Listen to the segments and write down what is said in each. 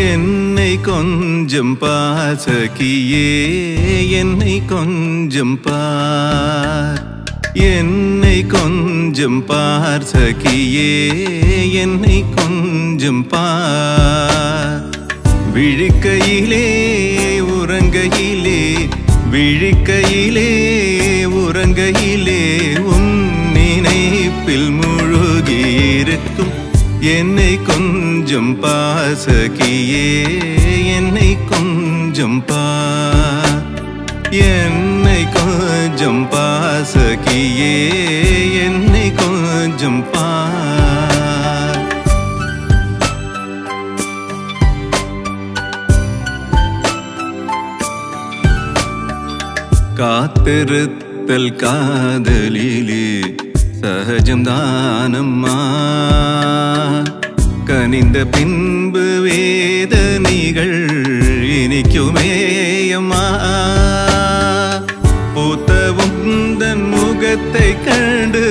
என்னை கொஞ்சம் பாசகியே என்னை கொஞ்சம் பார் என்னை கொஞ்சம் பார் சகியே என்னை கொஞ்சம் பார் விழிக்கையிலே உறங்கையிலே விழிக்கையிலே உறங்கையிலே உன் நினைப்பில் முழுகியிருக்கும் என்னை கொஞ்சம் பாசகியே என்னை கொஞ்சம் பார் என்னை கொஞ்சம் பாசகியே என்னை கொஞ்சம் பார் காத்திருத்தல் காதலிலே சகஜம்தானம்மா கனிந்த பின்பு வேதனைகள் இனிக்குமேயம்மா பூத்தவும் தன் முகத்தை கண்டு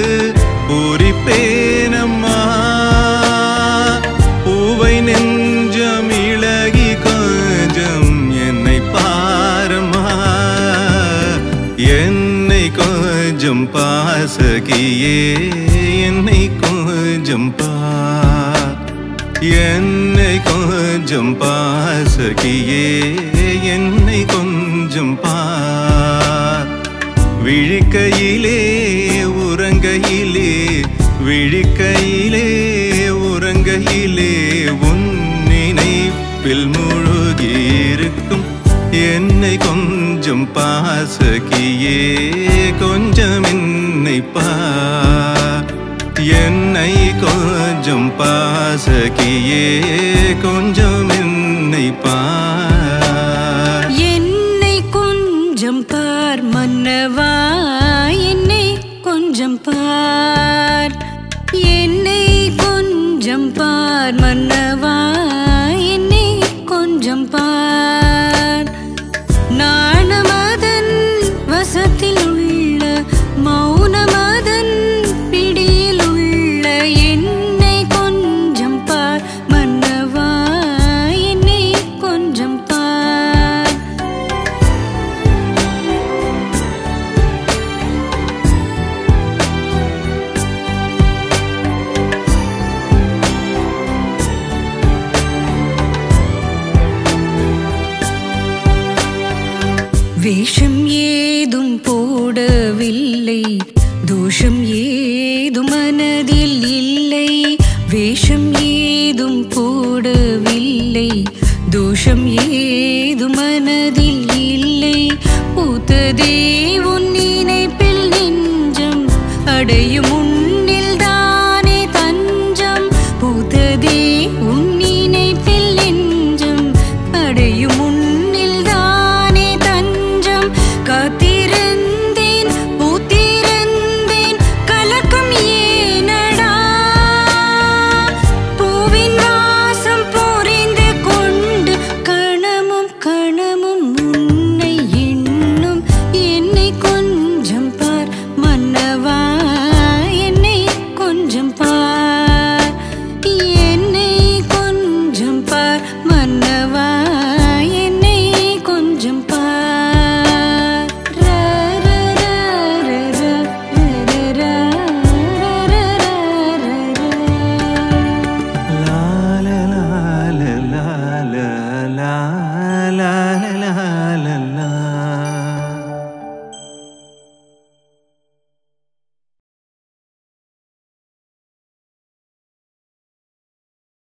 பூரிப்பேனம்மா பூவை நெஞ்சம் இழகி கொஞ்சம் என்னை பாரம்மா என்னை கொஞ்சம் பாசகியே என்னை கொஞ்சம் பார் என்னை கொஞ்சம் பாசகியே என்னை கொஞ்சம் பார் விழிக்கையிலே உறங்கையிலே விழிக்கையிலே உறங்கையிலே உன் நினைப்பில் முழுகியிருக்கும் என்னை கொஞ்சம் பாசகியே கொஞ்சம் என்னை பார் என்னை கொஞ்சம் பாசகியே கொஞ்சம் என்னை பார் என்னை கொஞ்சம் பார் மன்னவா என்னை கொஞ்சம் பார் என்னை கொஞ்சம் பார் மன்னவா என்னை கொஞ்சம் பார் நாணமதன் வசத்தில் உள்ள மௌனமதன் பிடியில் உள்ள என்னை கொஞ்சம் பார் மன்னவா என்னை கொஞ்சம் பார் வேஷம் ஏதும் போடவில்லை தோஷம் ஏதும் மனதில் இல்லை வேஷம் ஏதும் போடவில்லை தோஷம் ஏதும் மனதில் இல்லை பூத்ததே